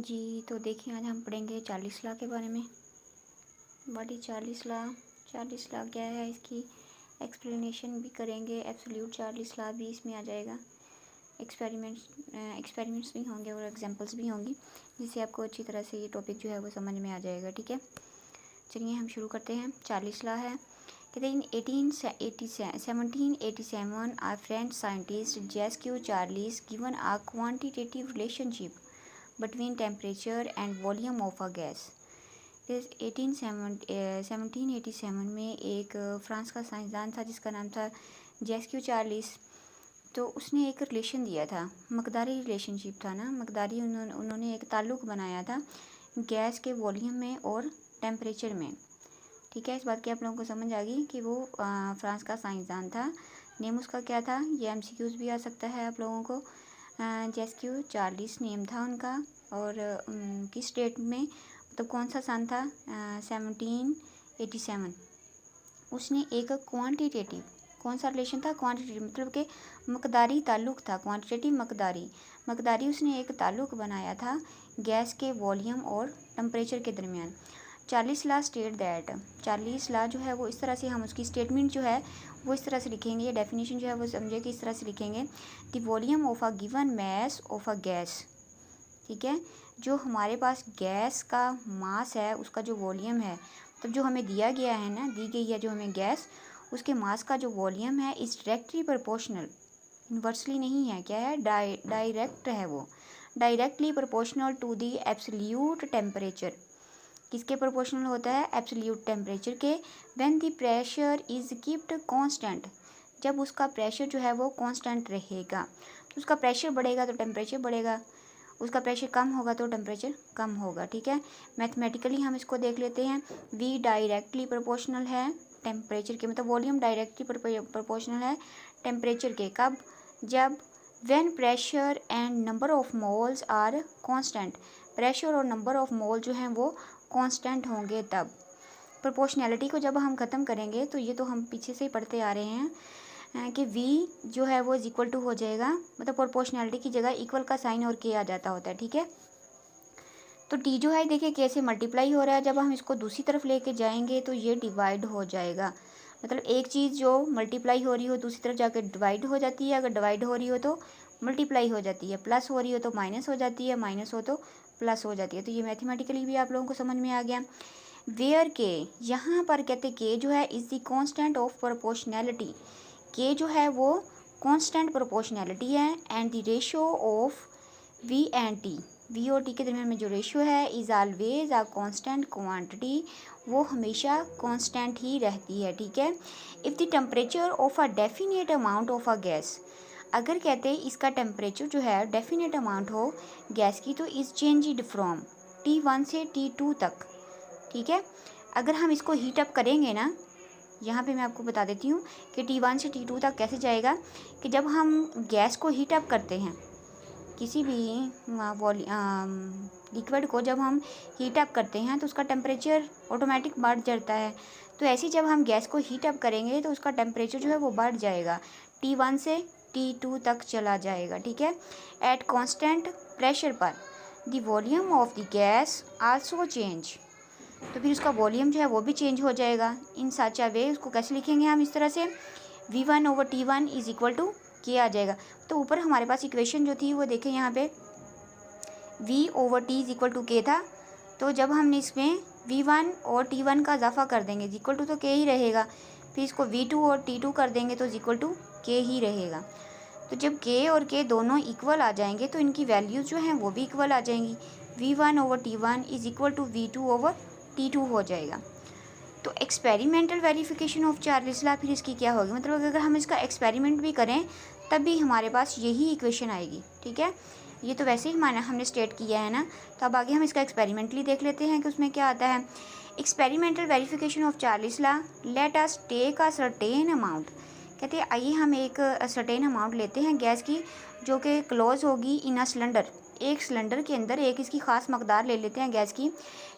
जी, तो देखिए आज हम पढ़ेंगे 40 लॉ के बारे में। What is 40 law? 40 लॉ क्या है, इसकी एक्सप्लेनेशन भी करेंगे। एब्सोल्यूट 40 लॉ भी इसमें आ जाएगा। एक्सपेरिमेंट्स भी होंगे और एग्जांपल्स भी होंगी, जिससे आपको अच्छी तरह से ये टॉपिक जो है वो समझ में आ जाएगा। ठीक है, चलिए हम शुरू करते हैं। 40 लॉ है, कहते हैं in 1787 are French scientist Jacques Charles given a quantitative relationship between temperature and volume of a gas। 1787 में एक फ्रांस का साइंसदान था जिसका नाम था जेस्क्यू चार्लिस। तो उसने एक रिलेशन दिया था, मकदारी रिलेशनशिप था ना, मकदारी उन्होंने एक ताल्लुक़ बनाया था गैस के वॉल्यूम में और टेम्परेचर में। ठीक है, इस बात की आप लोगों को समझ आ गई कि वो फ्रांस का साइंसदान था। नेम उसका क्या था, ये MCQs भी आ सकता है आप लोगों को। जेस्क्यू चार्लिस नेम था उनका, और किस डेट में, मतलब कौन सा सन था, 1787। उसने एक क्वांटिटेटिव, कौन सा रिलेशन था, क्वांटिटेटिव मतलब कि मकदारी ताल्लुक़ था, क्वांटिटेटिव मकदारी उसने एक ताल्लुक़ बनाया था गैस के वॉल्यूम और टेम्परेचर के दरमियान। 40 लॉ स्टेट दैट, 40 लॉ जो है वो इस तरह से, हम उसकी स्टेटमेंट जो है वो इस तरह से लिखेंगे, डेफिनेशन जो है वो समझे कि इस तरह से लिखेंगे। The volume of a given mass of a gas. ठीक है, जो हमारे पास गैस का मास है उसका जो वॉल्यूम है, मतलब जो हमें दिया गया है ना, दी गई है जो हमें गैस, उसके मास का जो वॉल्यूम है इस डायरेक्टली प्रोपोर्शनल, इन्वर्सली नहीं है, क्या है, डायरेक्ट है वो, directly proportional to the absolute temperature. किसके प्रोपोर्शनल होता है, एब्सोल्यूट टेम्परेचर के। When the pressure is keeped constant, जब उसका प्रेशर जो है वो कांस्टेंट रहेगा, तो उसका प्रेशर बढ़ेगा तो टेम्परेचर बढ़ेगा, उसका प्रेशर कम होगा तो टेम्परेचर कम होगा। ठीक है, मैथमेटिकली हम इसको देख लेते हैं। V डायरेक्टली प्रोपोर्शनल है टेम्परेचर के, मतलब वॉल्यूम डायरेक्टली प्रोपोर्शनल है टेम्परेचर के। कब, जब when pressure and number of moles are constant, pressure और नंबर ऑफ मोल जो हैं वो कांस्टेंट होंगे तब। प्रोपोर्शनैलिटी को जब हम ख़त्म करेंगे, तो ये तो हम पीछे से ही पढ़ते आ रहे हैं कि V जो है वो इक्वल टू हो जाएगा, मतलब प्रोपोर्शनैलिटी की जगह इक्वल का साइन और K आ जाता होता है। ठीक है, तो T जो है देखिए K से मल्टीप्लाई हो रहा है, जब हम इसको दूसरी तरफ लेके जाएंगे तो ये डिवाइड हो जाएगा। मतलब एक चीज़ जो मल्टीप्लाई हो रही हो दूसरी तरफ जाकर डिवाइड हो जाती है, अगर डिवाइड हो रही हो तो मल्टीप्लाई हो जाती है, प्लस हो रही हो तो माइनस हो जाती है, माइनस हो तो प्लस हो जाती है। तो ये मैथमेटिकली भी आप लोगों को समझ में आ गया। वेयर के, यहाँ पर कहते K जो है is the constant of proportionality, K जो है वो कांस्टेंट प्रोपोर्शनैलिटी है। And the ratio of V and T, V और T के दरमियान में जो रेशियो है is always a constant quantity, वो हमेशा कांस्टेंट ही रहती है। ठीक है, if the temperature of a definite amount of a gas, अगर कहते हैं इसका टेम्परेचर जो है डेफिनेट अमाउंट हो गैस की, तो इज़ चेंज्ड फ्रॉम T1 से T2 तक। ठीक है, अगर हम इसको हीट अप करेंगे ना, यहाँ पे मैं आपको बता देती हूँ कि T1 से T2 तक कैसे जाएगा, कि जब हम गैस को हीट अप करते हैं, किसी भी लिक्विड को जब हम हीट अप करते हैं तो उसका टेम्परेचर ऑटोमेटिक बढ़ जाता है। तो ऐसे जब हम गैस को हीट अप करेंगे तो उसका टेम्परेचर जो है वो बढ़ जाएगा, T1 से T2 तक चला जाएगा। ठीक है, एट कांस्टेंट प्रेशर पर the volume of the gas also change, तो फिर उसका वॉल्यूम जो है वो भी चेंज हो जाएगा। इन सच अ वे, उसको कैसे लिखेंगे हम, इस तरह से V1/T1 is equal to K आ जाएगा। तो ऊपर हमारे पास इक्वेशन जो थी वो देखें, यहाँ पे V/T is equal to K था, तो जब हमने इसमें V1 और T1 का इजाफा कर देंगे इक्वल टू तो K ही रहेगा, फिर इसको V2 और T2 कर देंगे तो इक्वल टू K ही रहेगा। तो जब K और K दोनों इक्वल आ जाएंगे तो इनकी वैल्यूज़ जो हैं वो भी इक्वल आ जाएंगी, V1/T1 is equal to V2/T2 हो जाएगा। तो एक्सपेरिमेंटल वेरिफिकेशन ऑफ 40 लॉ फिर इसकी क्या होगी, मतलब अगर हम इसका एक्सपेरिमेंट भी करें तब भी हमारे पास यही इक्वेशन आएगी। ठीक है, ये तो वैसे ही माना हमने स्टेट किया है ना, तो अब आगे हम इसका एक्सपेरिमेंटली देख लेते हैं कि उसमें क्या आता है। Experimental verification of 40 law, let us take a certain amount, कहते हैं आइए हम एक सर्टेन अमाउंट लेते हैं गैस की, जो कि क्लोज होगी इन अ सिलेंडर, एक सिलेंडर के अंदर एक इसकी ख़ास मकदार ले लेते हैं गैस की,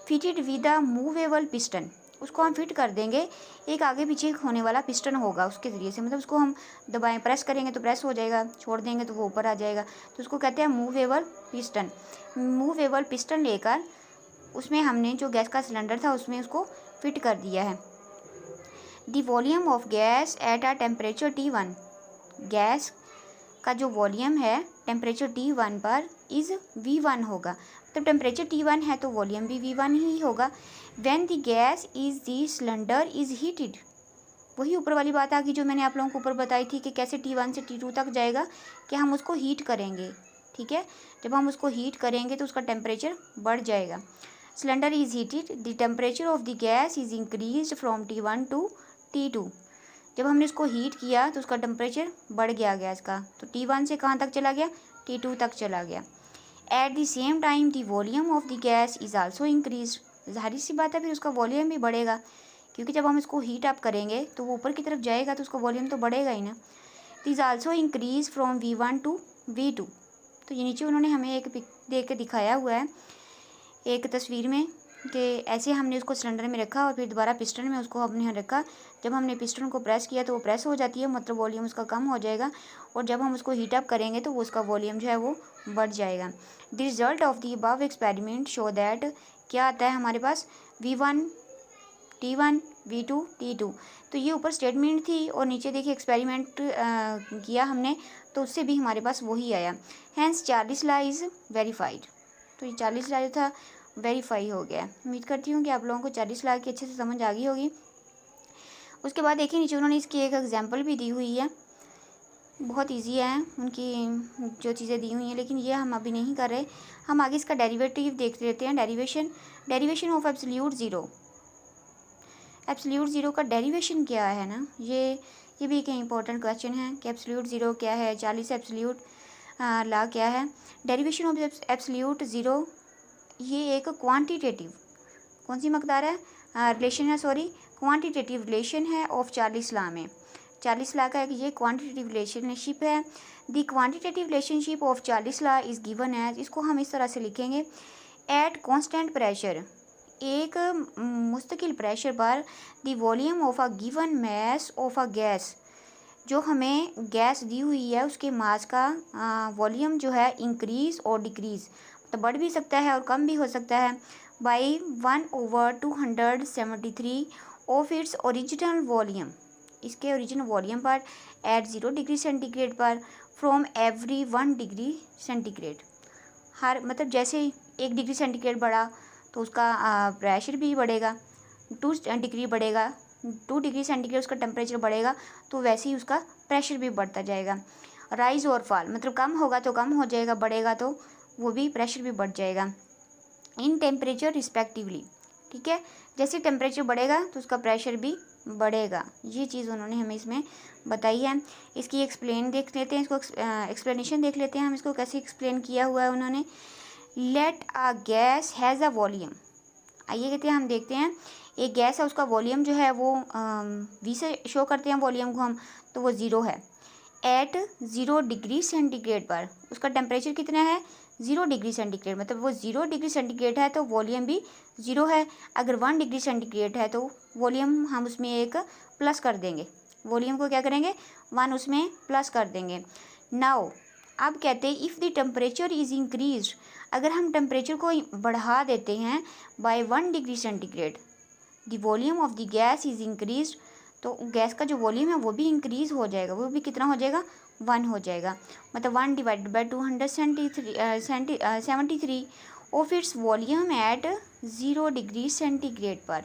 fitted with a movable piston, उसको हम फिट कर देंगे। एक आगे पीछे होने वाला पिस्टन होगा उसके ज़रिए से, मतलब उसको हम दबाएं, प्रेस करेंगे तो प्रेस हो जाएगा, छोड़ देंगे तो वो ऊपर आ जाएगा। तो उसको कहते हैं मूवेबल पिस्टन। मूवेबल पिस्टन लेकर उसमें हमने जो गैस का सिलेंडर था उसमें उसको फिट कर दिया है। The volume of gas at a temperature T1, gas का जो वॉल्यूम है टेम्परेचर T1 पर इज़ V1 होगा। तो टेम्परेचर T1 है तो वॉल्यूम भी V1 ही होगा। When the gas is the cylinder is heated, वही ऊपर वाली बात आ गई जो मैंने आप लोगों को ऊपर बताई थी कि कैसे T1 से T2 तक जाएगा, कि हम उसको हीट करेंगे। ठीक है, जब हम उसको हीट करेंगे तो उसका टेम्परेचर बढ़ जाएगा। Cylinder is heated, the temperature of the gas is increase from T1 to T2। जब हमने इसको हीट किया तो उसका टेम्परेचर बढ़ गया गैस का, तो T1 से कहाँ तक चला गया, T2 तक चला गया। At the same time the volume of the gas is also increase, जाहिर सी बात है फिर उसका वॉल्यूम भी बढ़ेगा, क्योंकि जब हम इसको हीट अप करेंगे तो वो ऊपर की तरफ जाएगा तो उसका वॉल्यूम तो बढ़ेगा ही ना। It is also increase from V1 to V2। तो ये नीचे उन्होंने हमें एक पिक दे के दिखाया हुआ है एक तस्वीर में, कि ऐसे हमने उसको सिलेंडर में रखा और फिर दोबारा पिस्टन में उसको हमने यहाँ रखा। जब हमने पिस्टन को प्रेस किया तो वो प्रेस हो जाती है, मतलब वॉल्यूम उसका कम हो जाएगा, और जब हम उसको हीट अप करेंगे तो वो उसका वॉल्यूम जो है वो बढ़ जाएगा। The result of the above experiment show that, क्या आता है हमारे पास, V1 T1 V2 T2। तो ये ऊपर स्टेटमेंट थी और नीचे देखिए एक्सपेरिमेंट किया हमने, तो उससे भी हमारे पास वही आया। Hence Charles law is verified. तो ये चार्लिस लॉ जो था वेरीफाई हो गया। उम्मीद करती हूँ कि आप लोगों को चार्लिस लॉ की अच्छे से समझ आ गई होगी। उसके बाद देखिए नीचे उन्होंने इसकी एक एग्जांपल भी दी हुई है, बहुत इजी है उनकी जो चीज़ें दी हुई हैं, लेकिन ये हम अभी नहीं कर रहे। हम आगे इसका डेरिवेटिव देख लेते हैं। Derivation of absolute zero. Absolute zero का डेरिवेशन क्या है ना, ये भी एक इम्पोर्टेंट क्वेश्चन है कि एब्सोल्यूट ज़ीरो क्या है, चार्लिस एब्सोल्यूट लॉ क्या है। डेरिवेशन ऑफ एब्सोल्यूट ज़ीरो, ये एक क्वांटिटेटिव, कौन सी मकदार है, रिलेशन है, सॉरी क्वांटिटेटिव रिलेशन है ऑफ चार्लिस लॉ में। चार्लिस लॉ का एक ये क्वांटिटेटिव रिलेशनशिप है। The quantitative relationship of Charles law is given as, इसको हम इस तरह से लिखेंगे, एट कांस्टेंट प्रेशर, एक मुस्तकिल प्रेशर पर the volume of a given mass of a gas, जो हमें गैस दी हुई है उसके मास का वॉल्यूम जो है इंक्रीज और डिक्रीज, तो बढ़ भी सकता है और कम भी हो सकता है, by 1/273 of its original volume, इसके ओरिजिनल वॉल्यूम पर, एट 0 डिग्री सेंटीग्रेड पर, फ्रॉम एवरी 1 डिग्री सेंटीग्रेड। हर मतलब जैसे 1 डिग्री सेंटीग्रेड बढ़ा तो उसका प्रेशर भी बढ़ेगा, 2 डिग्री बढ़ेगा, 2 डिग्री सेंटीग्रेड उसका टेम्परेचर बढ़ेगा तो वैसे ही उसका प्रेशर भी बढ़ता जाएगा। राइज और फॉल, मतलब कम होगा तो कम हो जाएगा, बढ़ेगा तो वो भी प्रेशर भी बढ़ जाएगा, इन टेम्परेचर रिस्पेक्टिवली। ठीक है, जैसे टेम्परेचर बढ़ेगा तो उसका प्रेशर भी बढ़ेगा। ये चीज़ उन्होंने हमें इसमें बताई है। इसकी एक्सप्लेन देख लेते हैं, इसको एक्सप्लेनेशन देख लेते हैं हम, इसको कैसे एक्सप्लेन किया हुआ है उन्होंने। Let a gas has a volume, आइए कहते हैं हम देखते हैं, एक गैस है उसका वॉल्यूम जो है वो V से शो करते हैं वॉल्यूम को हम, तो वो 0 है। एट 0 डिग्री सेंटीग्रेड पर उसका टेम्परेचर कितना है, 0 डिग्री सेंटीग्रेड, मतलब वो 0 डिग्री सेंटीग्रेड है तो वॉल्यूम भी 0 है। अगर 1 डिग्री सेंटीग्रेड है तो वॉल्यूम हम उसमें एक प्लस कर देंगे, वॉल्यूम को क्या करेंगे, 1 उसमें प्लस कर देंगे। नाउ अब कहते हैं if the temperature is increase, अगर हम टेम्परेचर को बढ़ा देते हैं by 1 degree centigrade, the volume of the gas is increase, तो गैस का जो वॉल्यूम है वो भी इंक्रीज़ हो जाएगा, वो भी कितना हो जाएगा, 1 हो जाएगा। मतलब 1 divided by 273 of its volume at 0 degree centigrade पर,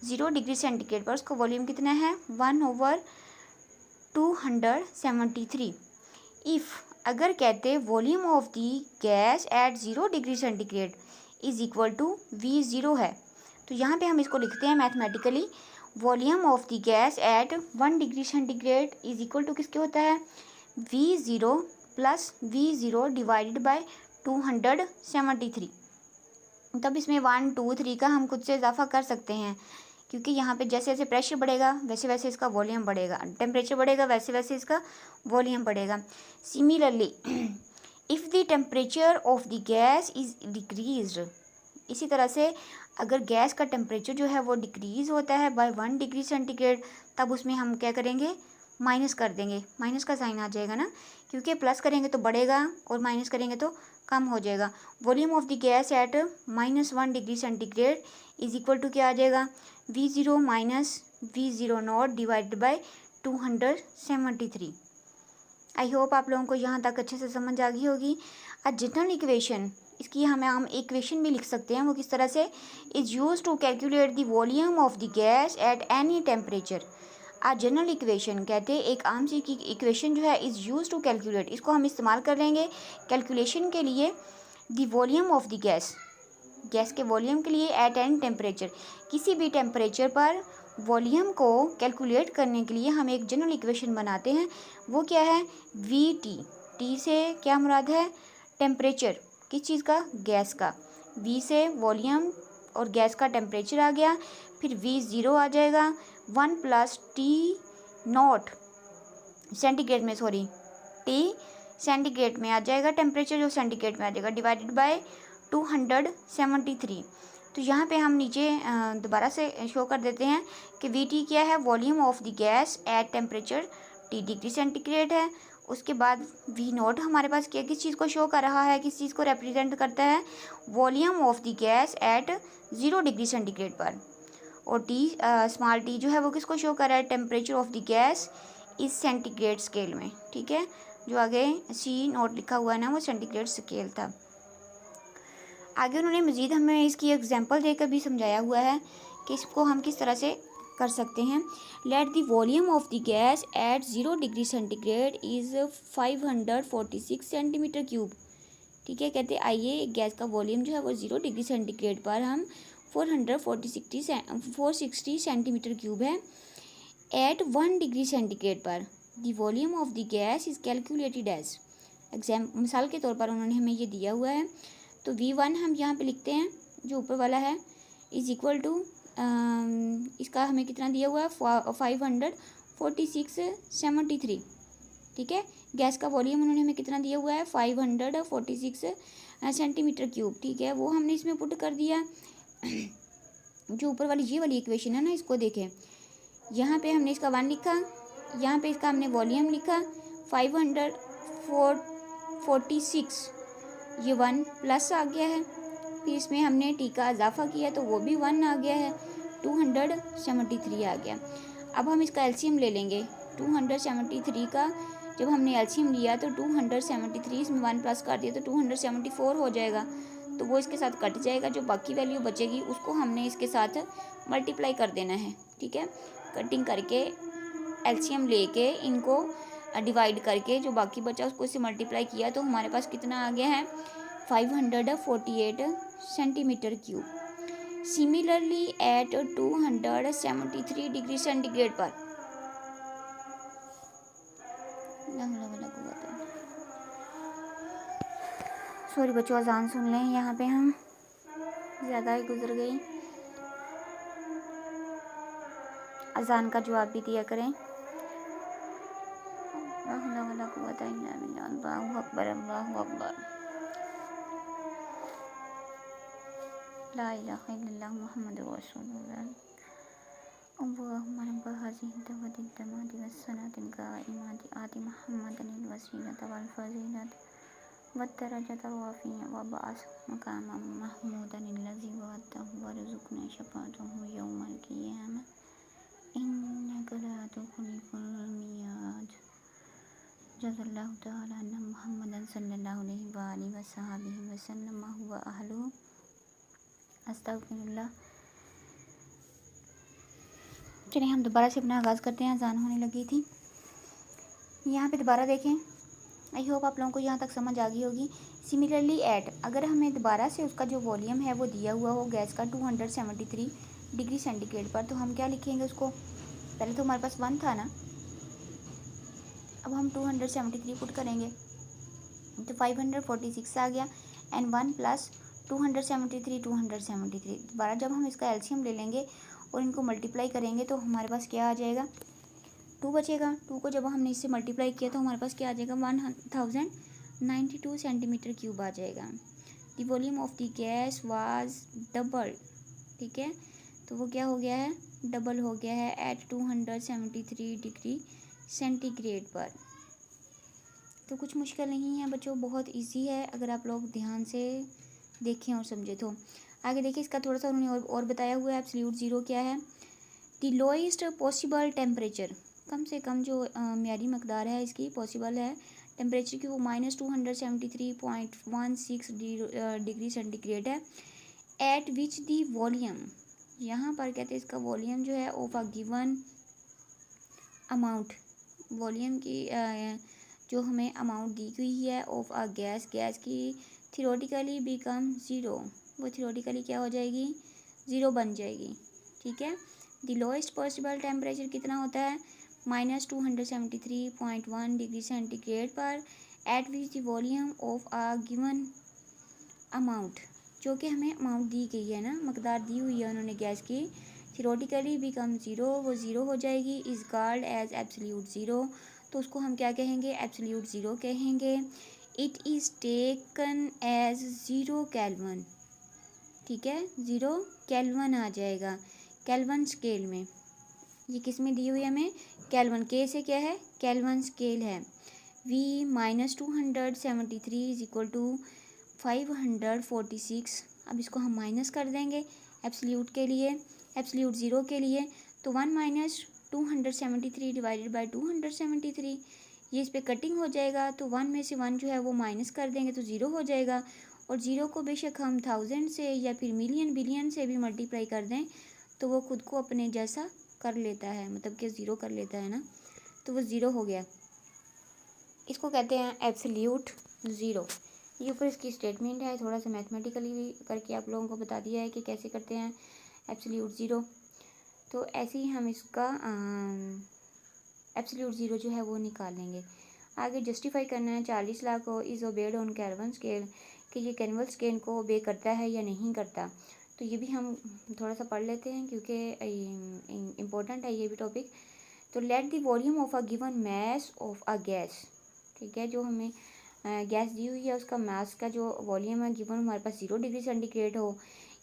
0 डिग्री सेंटीग्रेड पर उसका वॉल्यूम कितना है, 1/273। इफ़ अगर कहते volume of the gas at 0 degree centigrade is equal to V0 है, तो यहाँ पे हम इसको लिखते हैं mathematically, volume of the gas at 1 degree centigrade is equal to किसके होता है, V0 plus V0 divided by 273। तब इसमें 1 2 3 का हम खुद से इजाफा कर सकते हैं, क्योंकि यहाँ पे जैसे जैसे प्रेशर बढ़ेगा वैसे वैसे इसका वॉल्यूम बढ़ेगा, टेम्परेचर बढ़ेगा वैसे वैसे इसका वॉल्यूम बढ़ेगा। Similarly if the temperature of the gas is decreased, इसी तरह से अगर गैस का टेम्परेचर जो है वो डिक्रीज़ होता है बाय 1 डिग्री सेंटीग्रेड, तब उसमें हम क्या करेंगे, माइनस कर देंगे, माइनस का साइन आ जाएगा ना, क्योंकि प्लस करेंगे तो बढ़ेगा और माइनस करेंगे तो कम हो जाएगा। Volume of the gas at -1 degree centigrade is equal to क्या आ जाएगा, V0 minus V0 naught divided by 273। I hope आप लोगों को यहाँ तक अच्छे से समझ आ गई होगी। जनरल इक्वेशन, इसकी हमें हम इक्वेशन भी लिख सकते हैं, वो किस तरह से, is use to calculate the volume of the gas at any temperature. General equation कहते हैं एक आम सी की इक्वेशन जो है इज यूज टू कैलकुलेट, इसको हम इस्तेमाल कर लेंगे कैलकुलेशन के लिए, the volume of the gas, gas के वॉल्यूम के लिए एट एनी टेम्परेचर, किसी भी टेम्परेचर पर वॉल्यूम को कैलकुलेट करने के लिए हम एक जनरल इक्वेशन बनाते हैं। वो क्या है, वी टी, टी से क्या मुराद है, टेम्परेचर, किस चीज़ का, गैस का, वी से वॉल्यूम और गैस का टेम्परेचर आ गया, फिर V0 आ जाएगा 1 प्लस टी नॉट सेंटीग्रेड में, सॉरी टी सेंटीग्रेड में आ जाएगा, टेम्परेचर जो सेंटीग्रेड में आ जाएगा, डिवाइडेड बाय 273। तो यहाँ पे हम नीचे दोबारा से शो कर देते हैं कि VT क्या है, volume of the gas at temperature T degree centigrade है। उसके बाद V0 हमारे पास क्या, किस चीज़ को शो कर रहा है, किस चीज़ को रिप्रेजेंट करता है, volume of the gas at 0 degree centigrade पर, और टी स्मॉल टी जो है वो किसको शो कर रहा है, टेम्परेचर ऑफ द गैस इस सेंटीग्रेड स्केल में, ठीक है, जो आगे C नोट लिखा हुआ है ना वो सेंटीग्रेड स्केल था। आगे उन्होंने मज़ीद हमें इसकी एग्जांपल देकर भी समझाया हुआ है कि इसको हम किस तरह से कर सकते हैं। Let the volume of the gas at 0 degree centigrade is 546 centimetre cube, ठीक है, कहते आइए गैस का वॉल्यूम जो है वो 0 डिग्री सेंटीग्रेड पर हम 460 सेंटीमीटर क्यूब है। एट 1 डिग्री सेंटीग्रेड पर the volume of the gas is calculated as, मिसाल के तौर पर उन्होंने हमें ये दिया हुआ है, तो V1 हम यहाँ पे लिखते हैं जो ऊपर वाला है इज़ इक्वल टू, इसका हमें कितना दिया हुआ है 54673, ठीक है, गैस का वॉल्यूम उन्होंने हमें कितना दिया हुआ है 546 सेंटीमीटर क्यूब, ठीक है, वो हमने इसमें पुट कर दिया। जो ऊपर वाली ये वाली इक्वेशन है ना, इसको देखें, यहाँ पे हमने इसका 1 लिखा, यहाँ पे इसका हमने वॉल्यूम लिखा 546, ये 1 प्लस आ गया है, फिर इसमें हमने टी का इजाफा किया तो वो भी 1 आ गया है, 273 आ गया। अब हम इसका एलसीएम ले लेंगे, 273 का जब हमने एलसीएम लिया तो 273 इसमें 1 प्लस कर दिया तो 274 हो जाएगा, तो वो इसके साथ कट जाएगा, जो बाकी वैल्यू बचेगी उसको हमने इसके साथ मल्टीप्लाई कर देना है, ठीक है, कटिंग करके एलसीएम लेके इनको डिवाइड करके जो बाकी बचा उसको इससे मल्टीप्लाई किया तो हमारे पास कितना आ गया है 548 centimetre cube. Similarly at 273 degree centigrade पर, सॉरी बच्चों अजान सुन लें, यहाँ पे हम ज़्यादा ही गुजर गई, अजान का जवाब भी दिया करें। अल्लाहु अकबर अल्लाहु अकबर, ला इलाहा इल्लल्लाह मुहम्मदुर रसूलुल्लाह, अल्लाहुम्मा रब्ब हाज़िहि दअवति तम्माति वस्सलातिल काइमति आति मुहम्मदनिल वसीलत वल फज़ीलत वद्दरजतल रफ़ीअ वबअस मक़ामम महमूदनिल्लज़ी वअदतहु वरज़ुक़ना शफ़ाअतहु यौमल क़ियामह इन्नका ला तुख़्लिफ़ुल मियाद। जज़ल्लाहु तआला अन्ना मुहम्मदन सल्लल्लाहु अलैहि व आलिहि वसहबिहि वसल्लम व अहलुहु अस्तग़फिरुल्लाह। चलिए हम दोबारा से अपना आगाज़ करते हैं, अज़ान होने लगी थी। यहाँ पे दोबारा देखें, आई होप आप लोगों को यहाँ तक समझ आ गई होगी। सिमिलरली एट, अगर हमें दोबारा से उसका जो वॉल्यूम है वो दिया हुआ हो गैस का 273 डिग्री सेंटीग्रेड पर, तो हम क्या लिखेंगे उसको, पहले तो हमारे पास 1 था ना, अब हम 273 पुट करेंगे तो 546 आ गया, एंड 1 प्लस 273 दोबारा जब हम इसका एलसीएम ले लेंगे और इनको मल्टीप्लाई करेंगे तो हमारे पास क्या आ जाएगा, 2 बचेगा। 2 को जब हमने इससे मल्टीप्लाई किया तो हमारे पास क्या आ जाएगा 1092 सेंटीमीटर क्यूब आ जाएगा। The volume of the gas was double ठीक है, तो वो क्या हो गया है, डबल हो गया है एट 273 डिग्री सेंटीग्रेड पर। तो कुछ मुश्किल नहीं है बच्चों, बहुत इजी है अगर आप लोग ध्यान से देखें और समझें तो। आगे देखिए, इसका थोड़ा सा उन्होंने और बताया हुआ है। एब्सोल्यूट ज़ीरो क्या है, द लोएस्ट पॉसिबल टेम्परेचर, कम से कम जो म्यारी मकदार है इसकी पॉसिबल है टेम्परेचर की, वो -273.16 डिग्री सेंटीग्रेड है। एट विच दी वॉल्यूम, यहाँ पर कहते हैं इसका वॉल्यूम जो है of a given amount, volume की जो हमें अमाउंट दी हुई है ऑफ अ गैस, गैस की थियोरेटिकली बिकम ज़ीरो, वो थियोरेटिकली क्या हो जाएगी, ज़ीरो बन जाएगी। ठीक है, द लोएस्ट पॉसिबल टेम्परेचर कितना होता है, -273.1 डिग्री सेंटीग्रेड पर, eight which the volume of a given amount, जो कि हमें अमाउंट दी गई है ना, मकदार दी हुई है उन्होंने गैस की, थियोरेटिकली बिकम ज़ीरो, वो ज़ीरो हो जाएगी, is called as absolute zero, तो उसको हम क्या कहेंगे, एब्सोल्यूट ज़ीरो कहेंगे। It is taken as zero Kelvin, ठीक है, ज़ीरो केल्विन आ जाएगा केल्विन स्केल में, ये किस में दी हुई है हमें, केल्विन, के से क्या है, केल्विन स्केल है। V -273 इज इक्वल टू 546, अब इसको हम माइनस कर देंगे एब्सोल्यूट के लिए, एब्सोल्यूट ज़ीरो के लिए, तो 1 - 273 डिवाइडेड बाई 273, ये इस पर कटिंग हो जाएगा, तो 1 में से 1 जो है वो माइनस कर देंगे तो ज़ीरो हो जाएगा, और ज़ीरो को बेशक हम 1000 से या फिर मिलियन बिलियन से भी मल्टीप्लाई कर दें तो वो खुद को अपने जैसा कर लेता है, मतलब कि ज़ीरो कर लेता है ना, तो वो ज़ीरो हो गया, इसको कहते हैं एब्सोल्यूट ज़ीरो। ये ऊपर इसकी स्टेटमेंट है, थोड़ा सा मैथमेटिकली भी करके आप लोगों को बता दिया है कि कैसे करते हैं एब्सोल्यूट ज़ीरो। तो ऐसे ही हम इसका एब्सोल्यूट ज़ीरो जो है वो निकाल लेंगे। आगे जस्टिफाई करना है 40 लाख को is obeyed on Kelvin scale, कि ये केल्विन स्केल को ओबे करता है या नहीं करता, तो ये भी हम थोड़ा सा पढ़ लेते हैं क्योंकि इम्पोर्टेंट है ये भी टॉपिक। तो let the volume of a given mass of a gas, ठीक है, जो हमें गैस दी हुई है उसका मास का जो वॉल्यूम है गिवन हमारे पास 0 डिग्री सेंटीग्रेड हो,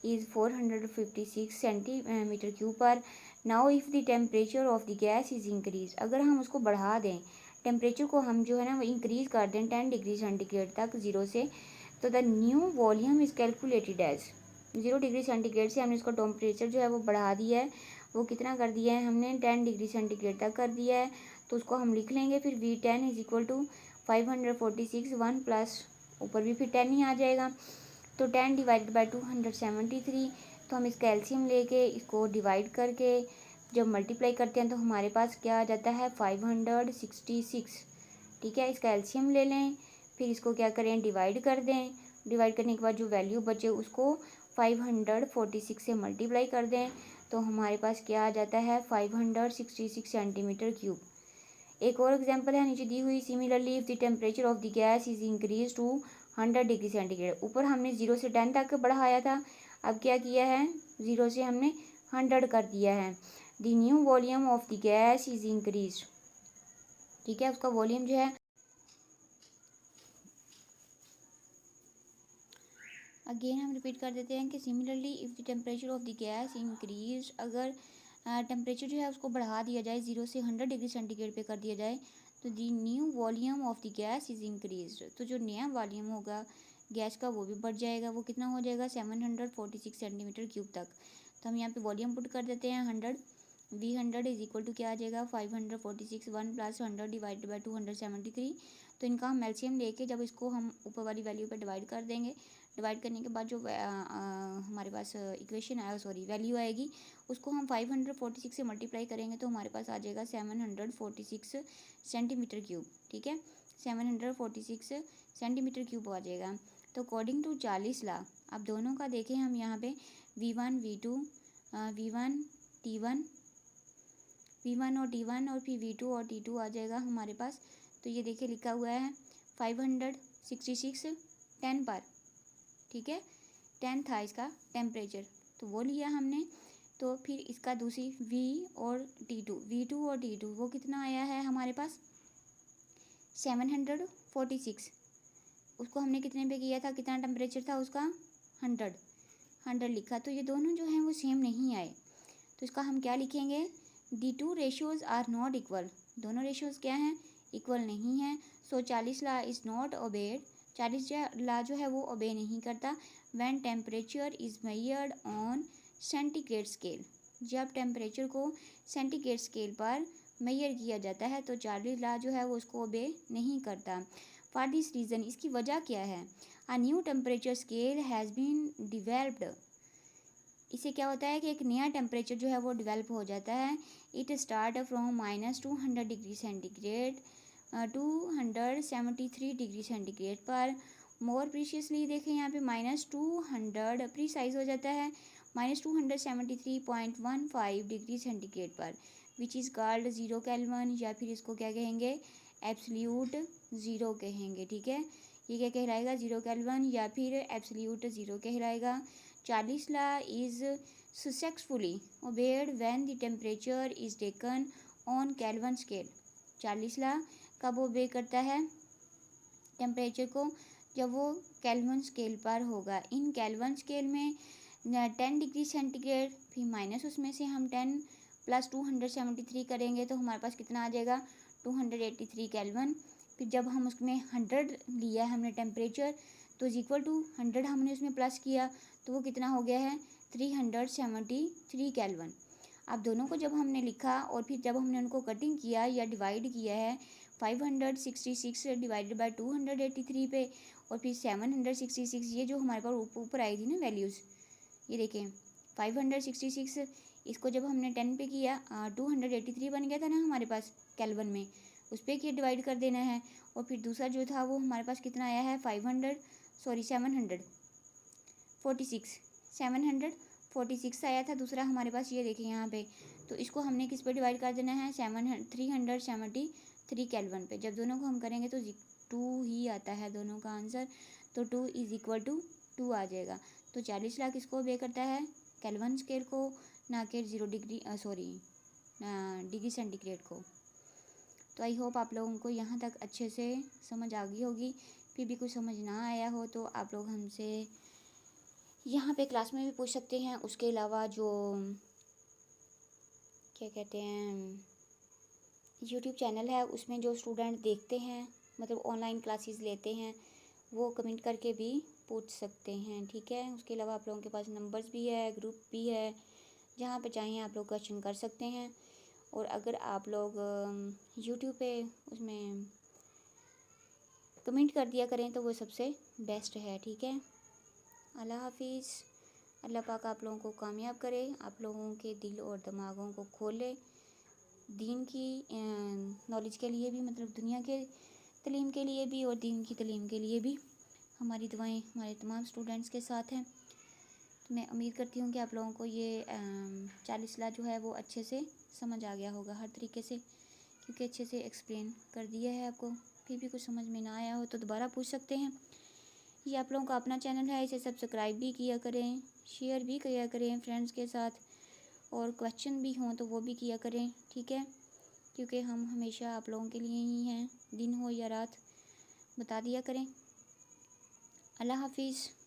इज़ 456 सेंटीमीटर क्यूब पर। Now if the temperature of the gas is increase, अगर हम उसको बढ़ा दें, टेम्परेचर को हम जो है ना वो इंक्रीज़ कर दें 10 डिग्री सेंटीग्रेड तक ज़ीरो से, तो the new volume is calculated as, 0 degree centigrade से हमने इसको टेम्परेचर जो है वो बढ़ा दिया है, वो कितना कर दिया है हमने, 10 डिग्री सेंटीग्रेड तक कर दिया है, तो उसको हम लिख लेंगे फिर V10 is equal to 546, 1 plus ऊपर भी फिर 10 ही आ जाएगा, तो 10 डिवाइडेड बाई 273, तो हम इसका एलसीएम लेके इसको डिवाइड करके जब मल्टीप्लाई करते हैं तो हमारे पास क्या आ जाता है 566, ठीक है, इसका एलसीएम ले लें, फिर इसको क्या करें डिवाइड कर दें, डिवाइड करने के बाद जो वैल्यू बचे उसको 546 से मल्टीप्लाई कर दें, तो हमारे पास क्या आ जाता है 566 सेंटीमीटर क्यूब। एक और एग्जांपल है नीचे दी हुई, similarly if the temperature of the gas is increase to 100 degree centigrade, ऊपर हमने 0 से 10 तक बढ़ाया था, अब क्या किया है 0 से हमने 100 कर दिया है, the new volume of the gas is increase, ठीक है, उसका वॉल्यूम जो है, अगेन हम रिपीट कर देते हैं कि similarly if the temperature of the gas increase, अगर टेम्परेचर जो है उसको बढ़ा दिया जाए 0 से 100 डिग्री सेंटीग्रेड पे कर दिया जाए, तो the new volume of the gas is increase, तो जो नया वॉल्यूम होगा गैस का वो भी बढ़ जाएगा, वो कितना हो जाएगा 746 सेंटीमीटर क्यूब तक। तो हम यहाँ पे वॉल्यूम पुट कर देते हैं 100, V100 इज इक्वल टू क्या आ जाएगा 546, 1 प्लस 100 डिवाइडेड बाई 273, तो इनका हम एलसीएम लेके जब इसको हम ऊपर वाली वैल्यू पे डिवाइड कर देंगे, डिवाइड करने के बाद जो हमारे पास इक्वेशन आया, सॉरी वैल्यू आएगी, उसको हम 546 से मल्टीप्लाई करेंगे तो हमारे पास आ जाएगा 746 सेंटीमीटर क्यूब, ठीक है, 746 सेंटीमीटर क्यूब आ जाएगा। तो अकॉर्डिंग टू 40 लाख, अब दोनों का देखें हम यहाँ पे V1 V2 V1 T1 V1 और T1 और फिर V2 और T2 आ जाएगा हमारे पास, तो ये देखिए लिखा हुआ है 566 10 पर, ठीक है, 10 था इसका टेम्परेचर, तो वो लिया हमने, तो फिर इसका दूसरी V2 और T2 वो कितना आया है हमारे पास 746, उसको हमने कितने पे किया था, कितना टेम्परेचर था उसका 100, 100 लिखा, तो ये दोनों जो हैं वो सेम नहीं आए। तो इसका हम क्या लिखेंगे, the two ratios are not equal, दोनों रेशियोज़ क्या हैं, इक्वल नहीं हैं। So 40 law is not obeyed, 40 law जो है वो ओबे नहीं करता। When temperature is measured on centigrade scale, जब टेम्परेचर को सेंटीग्रेड स्केल पर मेजर किया जाता है तो 40 ला जो है वो उसको ओबे नहीं करता। फॉर दिस रीज़न, इसकी वजह क्या है, a new temperature scale has been developed, इससे क्या होता है कि एक नया टेम्परेचर जो है वो डेवलप हो जाता है। It start from -200 degree centigrade 273 degree centigrade पर। मोर प्रीशियसली देखें यहाँ पे -200 प्रीसाइज हो जाता है -273.15 डिग्री सेंटीग्रेड पर, which is called zero kelvin, या फिर इसको क्या कहेंगे, एब्सोल्यूट ज़ीरो कहेंगे। ठीक है, ये क्या कहलाएगा, ज़ीरो केल्विन या फिर एब्सोल्यूट ज़ीरो कहलाएगा। 40 law is successfully obeyed when the temperature is taken on Kelvin scale, 40 law कब ओबे करता है टेम्परेचर को, जब वो केल्विन स्केल पर होगा। इन केल्विन स्केल में 10 डिग्री सेंटीग्रेड, फिर माइनस उसमें से हम 10 प्लस 273 करेंगे तो हमारे पास कितना आ जाएगा, 283 केल्विन। फिर जब हम उसमें 100 लिया है हमने टेम्परेचर, तो इज इक्वल टू 100 हमने उसमें प्लस किया तो वो कितना हो गया है, 373 केल्विन। अब दोनों को जब हमने लिखा और फिर जब हमने उनको कटिंग किया या डिवाइड किया है 566 डिवाइडेड बाय 283 पे, और फिर 766, ये जो हमारे पास ऊपर आई थी ना वैल्यूज़, ये देखें 566, इसको जब हमने 10 पे किया 283 बन गया था ना हमारे पास केल्विन में, उस पर किया डिवाइड कर देना है। और फिर दूसरा जो था वो हमारे पास कितना आया है 746 आया था दूसरा हमारे पास, ये देखें यहाँ पे। तो इसको हमने किस पे डिवाइड कर देना है, 373 केल्विन पे। जब दोनों को हम करेंगे तो 2 ही आता है दोनों का आंसर, तो 2 इज़ इक्वल टू 2 आ जाएगा। तो 40 लाख इसको बे करता है केल्विन स्केल को, ना कि 0 डिग्री डिग्री सेंटीग्रेड को। तो आई होप आप लोगों को यहाँ तक अच्छे से समझ आ गई होगी। फिर भी कुछ समझ ना आया हो तो आप लोग हमसे यहाँ पे क्लास में भी पूछ सकते हैं। उसके अलावा जो क्या कहते हैं यूट्यूब चैनल है उसमें जो स्टूडेंट देखते हैं, मतलब ऑनलाइन क्लासेस लेते हैं, वो कमेंट करके भी पूछ सकते हैं। ठीक है, उसके अलावा आप लोगों के पास नंबर्स भी है, ग्रुप भी है, जहाँ पे चाहें आप लोग क्वेश्चन कर सकते हैं। और अगर आप लोग यूट्यूब पे उसमें कमेंट कर दिया करें तो वो सबसे बेस्ट है। ठीक है, अल्लाह हाफिज़। अल्लाह पाक आप लोगों को कामयाब करे, आप लोगों के दिल और दिमागों को खोले दीन की नॉलेज के लिए भी, मतलब दुनिया के तालीम के लिए भी और दीन की तालीम के लिए भी। हमारी दुआएं हमारे तमाम स्टूडेंट्स के साथ हैं। तो मैं उम्मीद करती हूँ कि आप लोगों को ये 40 ला जो है वो अच्छे से समझ आ गया होगा हर तरीके से, क्योंकि अच्छे से एक्सप्लेन कर दिया है आपको। फिर भी कुछ समझ में ना आया हो तो दोबारा पूछ सकते हैं। ये आप लोगों का अपना चैनल है, इसे सब्सक्राइब भी किया करें, शेयर भी किया करें फ्रेंड्स के साथ, और क्वेश्चन भी हों तो वो भी किया करें। ठीक है, क्योंकि हम हमेशा आप लोगों के लिए ही हैं, दिन हो या रात बता दिया करें। अल्लाह हाफिज़।